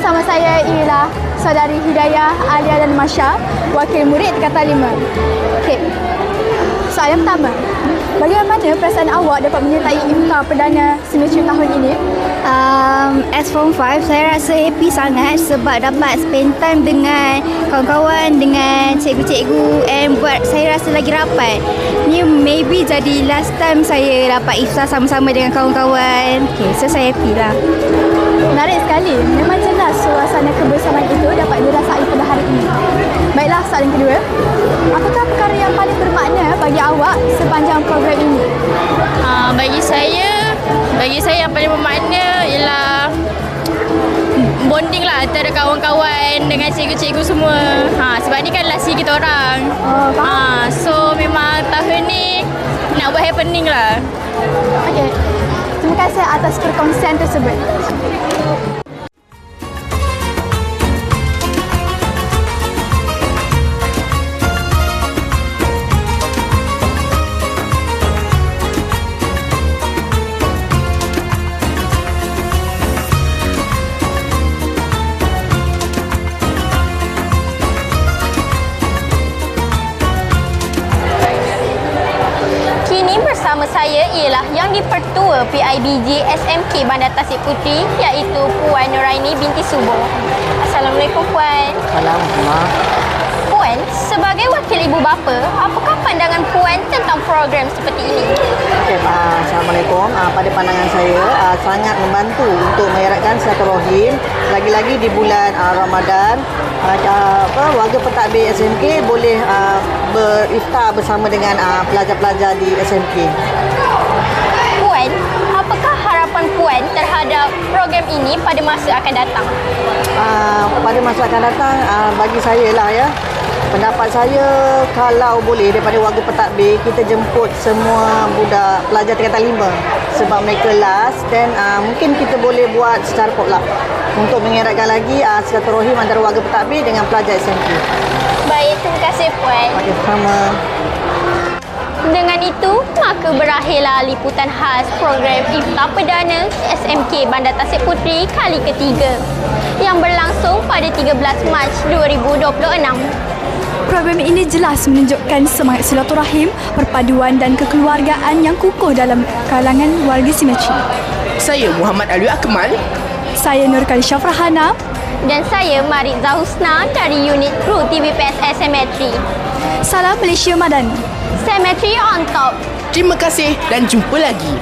bersama saya ialah saudari Hidayah, Alia dan Masya, wakil murid tingkatan 5. Okey. Soalan pertama. Bagaimana perasaan awak dapat menyertai iftar perdana semester tahun ini? As Form 5, saya rasa happy sangat sebab dapat spend time dengan kawan-kawan, dengan cikgu-cikgu, and buat saya rasa lagi rapat. Ni maybe jadi last time saya dapat iftar sama-sama dengan kawan-kawan. Okay, so saya happy lah. Menarik sekali. Memang jelas suasana kebersamaan itu dapat dirasai pada hari ini. Baiklah, soalan kedua. Apakah perkara yang paling bermakna bagi awak sepanjang program ini? Bagi saya yang paling bermakna ialah bonding lah antara kawan-kawan dengan cikgu-cikgu semua. Sebab ni kan last year kita orang. So memang tahun ni nak buat happening lah. Okey. Terima kasih atas perkongsian tersebut. Bersama saya ialah Yang di-Pertua PIBG SMK Bandar Tasik Puteri, iaitu Puan Nuraini binti Subuh. Assalamualaikum Puan. Assalamualaikum. Puan, sebagai wakil ibu bapa, apakah pandangan Puan tentang program seperti ini? Assalamualaikum. Pada pandangan saya, sangat membantu untuk mengeratkan silaturahim. Lagi-lagi di bulan Ramadan, warga pentadbir SMK boleh beriftar bersama dengan pelajar-pelajar di SMK. Puan, apakah harapan Puan terhadap program ini pada masa akan datang? Pada masa akan datang, bagi saya lah ya, pendapat saya kalau boleh daripada warga pentadbir kita jemput semua budak pelajar tingkatan 5 sebab mereka last, dan mungkin kita boleh buat secara potluck untuk mengeratkan lagi silaturahim antara warga pentadbir dengan pelajar SMK. Baik, terima kasih Puan. Okey, sama. Dengan itu, maka berakhirlah liputan khas program Iftar Perdana SMK Bandar Tasik Puteri kali ketiga yang berlangsung pada 13 Mac 2026. Program ini jelas menunjukkan semangat silaturahim, perpaduan dan kekeluargaan yang kukuh dalam kalangan warga Simetri. Saya Muhammad Alwi Akmal. Saya Nur Kalisha Farhana. Dan saya Marit Zahusna dari unit Kru TVPS Simetri. Salam Malaysia Madani. Simetri on top. Terima kasih dan jumpa lagi.